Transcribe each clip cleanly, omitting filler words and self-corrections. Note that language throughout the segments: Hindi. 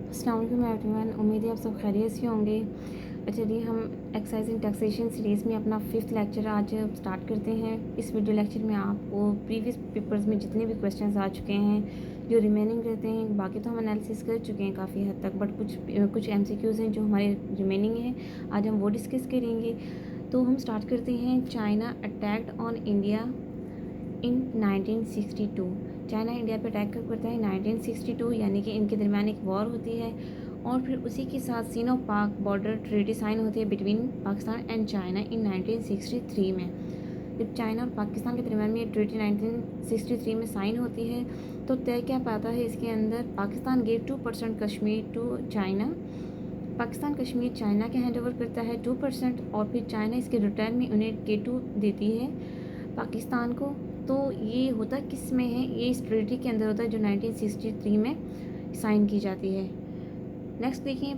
अस्सलाम वालेकुम एवरीवन, उम्मीद है आप सब खैरियत से होंगे। चलिए हम एक्साइज इन टैक्सेशन सीरीज़ में अपना 5th लेक्चर आज स्टार्ट करते हैं। इस वीडियो लेक्चर में आपको प्रीवियस पेपर्स में जितने भी क्वेश्चंस आ चुके हैं, जो रिमेनिंग रहते हैं, बाकी तो हम एनालिसिस कर चुके हैं काफ़ी हद तक, बट कुछ MCQs हैं जो हमारे रिमेनिंग हैं, आज हम वो डिस्कस करेंगे। तो हम स्टार्ट करते हैं। China attacked on India in 1962। China India पे अटैक कब करता है? 1962, यानी कि इनके दरमियान एक वॉर होती है और फिर उसी के साथ सिनो पाक बॉर्डर ट्रीटी साइन होती है between Pakistan and China in 1963 में। जब चाइना और पाकिस्तान के दरमियान में ये ट्रीटी 1963 में साइन होती है तो तय क्या पाता है इसके अंदर? Pakistan gave 2% Kashmir to China. Pakistan Kashmir China के हैंड ओवर करता है 2%, और फिर चाइना इसके रिटर्न में उन्हें K2 देती है पाकिस्तान को। तो ये होता किस में है? ये इस ट्रीटी के अंदर होता है जो 1963 में साइन की जाती है। नेक्स्ट देखिए,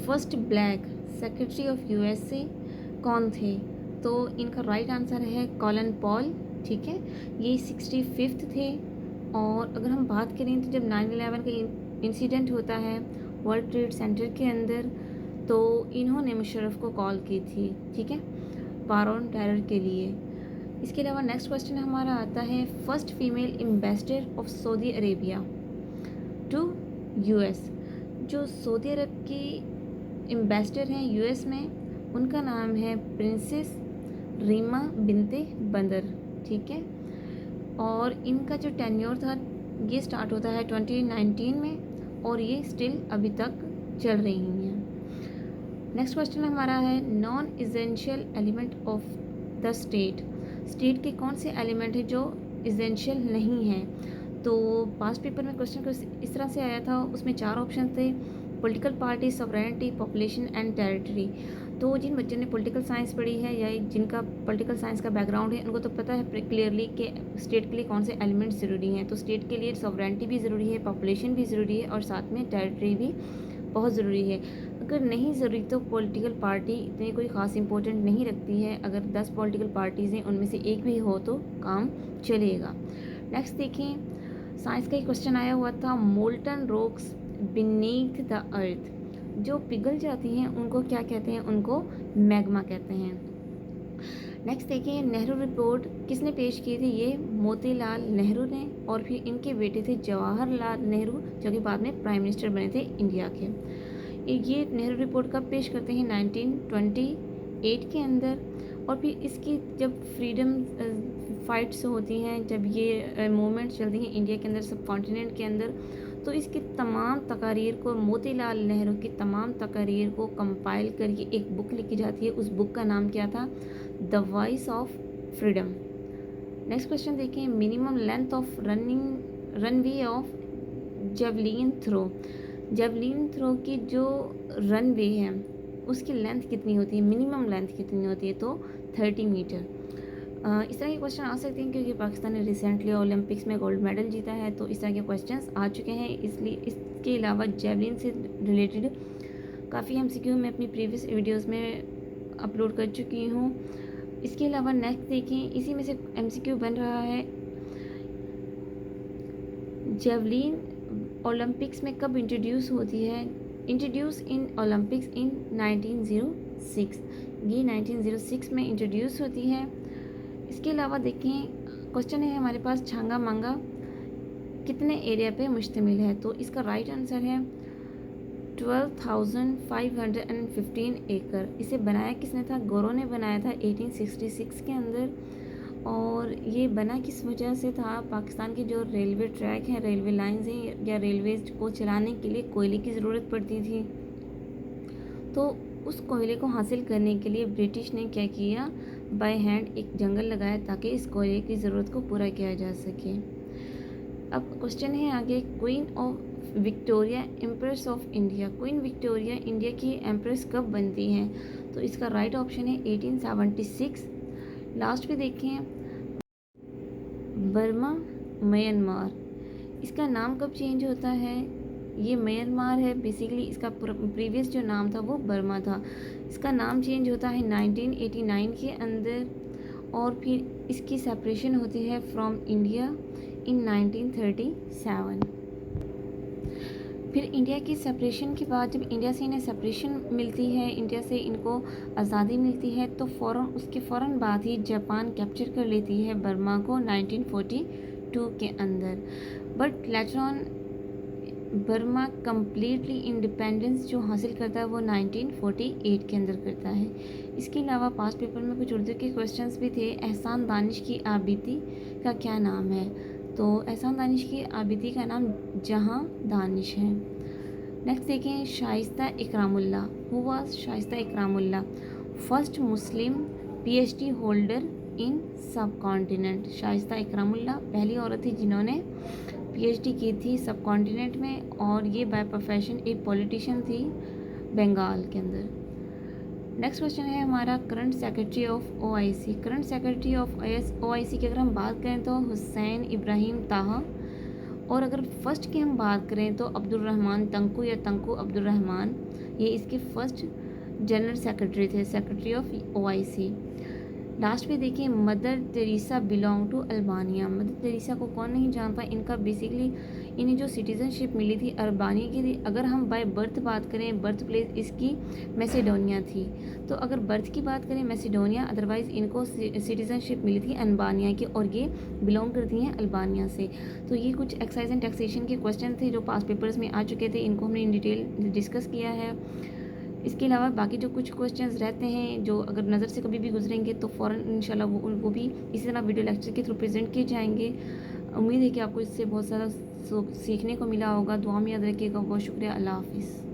first black secretary of USA कौन थे? तो इनका राइट आंसर है कॉलन पॉल। ठीक है, ये 65th थे। और अगर हम बात करें तो जब 9/11 का इंसिडेंट होता है वर्ल्ड ट्रेड सेंटर के अंदर, तो इन्होंने मुशर्रफ को कॉल की थी, ठीक है, वार ऑन टेरर के लिए। इसके अलावा नेक्स्ट क्वेश्चन हमारा आता है, first female ambassador of Saudi Arabia to US। जो सऊदी अरब की एम्बेसडर हैं US में, उनका नाम है प्रिंसेस रीमा बिनते बंदर। ठीक है, और इनका जो टेन्योर था ये स्टार्ट होता है 2019 में और ये स्टिल अभी तक चल रही हैं। नेक्स्ट क्वेश्चन हमारा है, non essential element of the state. State के कौन से एलिमेंट है जो इसेंशियल नहीं है? तो पास्ट पेपर में क्वेश्चन इस तरह से आया था, उसमें 4 ऑप्शन थे, political party, sovereignty, population and territory. तो जिन बच्चों ने पॉलिटिकल साइंस पढ़ी है या जिनका पॉलिटिकल साइंस का बैकग्राउंड है, उनको तो पता है क्लियरली कि स्टेट के लिए कौन से एलिमेंट्स ज़रूरी हैं। तो स्टेट के लिए सॉवरेनिटी भी ज़रूरी है, पॉपुलेशन भी ज़रूरी है और साथ में टेरिटरी भी बहुत ज़रूरी है। अगर नहीं ज़रूरी तो पॉलिटिकल पार्टी इतनी कोई ख़ास इंपॉर्टेंट नहीं रखती है। अगर 10 पॉलिटिकल पार्टीज़ हैं उनमें से एक भी हो तो काम चलेगा। नेक्स्ट देखें, साइंस का एक क्वेश्चन आया हुआ था, molten rocks beneath the earth. जो पिघल जाती हैं उनको क्या कहते हैं? उनको मैग्मा कहते हैं। नेक्स्ट देखिए, नेहरू रिपोर्ट किसने पेश की थी? ये मोतीलाल नेहरू ने, और फिर इनके बेटे थे जवाहरलाल नेहरू, जो कि बाद में प्राइम मिनिस्टर बने थे इंडिया के। ये नेहरू रिपोर्ट कब पेश करते हैं? 1928 के अंदर। और फिर इसकी जब फ्रीडम फाइट्स होती हैं, जब ये मूवमेंट चलती हैं इंडिया के अंदर, सब कॉन्टिनेंट के अंदर, तो इसकी तमाम तकारीर को, मोतीलाल नेहरू की तमाम तकारीर को कंपाइल करके एक बुक लिखी जाती है। उस बुक का नाम क्या था? The voice of freedom. Next question देखें, minimum length of runway of javelin throw. Javelin throw की जो रनवे है उसकी लेंथ कितनी होती है? मिनिमम लेंथ कितनी होती है? तो 30 मीटर। इस तरह के क्वेश्चन आ सकते हैं क्योंकि पाकिस्तान ने रिसेंटली ओलंपिक्स में गोल्ड मेडल जीता है, तो इस तरह के क्वेश्चंस आ चुके हैं। इसलिए इसके अलावा जेवलिन से रिलेटेड काफ़ी MCQ मैं अपनी प्रीवियस वीडियोस में अपलोड कर चुकी हूँ। इसके अलावा नेक्स्ट देखें, इसी में से MCQ बन रहा है, जेवलिन ओलंपिक्स में कब इंट्रोड्यूस होती है? इंट्रोड्यूस इन ओलंपिक्स इन 1906। ये 1906 में इंट्रोड्यूस होती है। इसके अलावा देखें, क्वेश्चन है हमारे पास, छांगा मांगा कितने एरिया पे मुश्तमिल है? तो इसका राइट आंसर है 12,515 एकड़। इसे बनाया किसने था? गोरो ने बनाया था 1866 के अंदर। और ये बना किस वजह से था? पाकिस्तान के जो रेलवे ट्रैक हैं, रेलवे लाइंस हैं, या रेलवेज को चलाने के लिए कोयले की ज़रूरत पड़ती थी। तो उस कोयले को हासिल करने के लिए ब्रिटिश ने क्या किया? बाय हैंड एक जंगल लगाया ताकि इस कोयले की ज़रूरत को पूरा किया जा सके। अब क्वेश्चन है आगे, queen of Victoria empress of India. Queen Victoria India की एम्प्रेस कब बनती हैं? तो इसका राइट ऑप्शन है 1876। लास्ट पे देखें, बर्मा म्यांमार, इसका नाम कब चेंज होता है? ये म्यांमार है, बेसिकली इसका प्रीवियस जो नाम था वो बर्मा था। इसका नाम चेंज होता है 1989 के अंदर, और फिर इसकी सेपरेशन होती है फ्रॉम इंडिया इन 1937। फिर इंडिया की सेपरेशन के बाद जब इंडिया से इन्हें सेपरेशन मिलती है, इंडिया से इनको आज़ादी मिलती है, तो उसके फ़ौरन बाद ही जापान कैप्चर कर लेती है बर्मा को 1942 के अंदर। But later on Burma completely independence जो हासिल करता है वो 1948 के अंदर करता है। इसके अलावा पास पेपर में कुछ उर्दू के क्वेश्चंस भी थे। एहसान दानिश की आबिदी का क्या नाम है? तो एहसान दानिश की आबिदी का नाम जहां दानिश है। नेक्स्ट देखें, Shaista Ikramullah. Who was Shaista Ikramullah? First Muslim PhD holder in सब कॉन्टिनेंट। शाइस्ता इकरामुल्ला पहली औरत थी जिन्होंने पीएचडी की थी सब कॉन्टिनेंट में, और ये बाय प्रोफेशन एक पॉलिटिशियन थी बंगाल के अंदर। नेक्स्ट क्वेश्चन है हमारा, current secretary of OIC. Current secretary of OIC की अगर हम बात करें तो हुसैन इब्राहिम ताहा, और अगर फर्स्ट की हम बात करें तो अब्दुल रहमान तंकू या तंकू अब्दुल रहमान, ये इसके फर्स्ट जनरल सेक्रेटरी थे, सेक्रेटरी ऑफ ओआईसी। लास्ट में देखिए, mother Teresa belong to Albania. Mother Teresa को कौन नहीं जानता, इनका बेसिकली इन्हें जो सिटीज़नशिप मिली थी अल्बानिया की थी। अगर हम बाय बर्थ बात करें, बर्थ प्लेस इसकी मैसेडोनिया थी। तो अगर बर्थ की बात करें मैसेडोनिया, अदरवाइज़ इनको सिटीज़नशिप मिली थी अल्बानिया की, और ये बिलोंग करती हैं अल्बानिया से। तो ये कुछ एक्साइज एंड टैक्सेशन के क्वेश्चन थे जो पास पेपर्स में आ चुके थे, इनको हमने इन डिटेल डिस्कस किया है। इसके अलावा बाकी जो कुछ क्वेश्चंस रहते हैं जो अगर नज़र से कभी भी गुजरेंगे तो फ़ौरन इंशाल्लाह वो भी इसी तरह वीडियो लेक्चर के थ्रू प्रेजेंट किए जाएंगे। उम्मीद है कि आपको इससे बहुत सारा सीखने को मिला होगा। दुआ में याद रखिएगा। बहुत शुक्रिया। अल्लाह हाफिज़।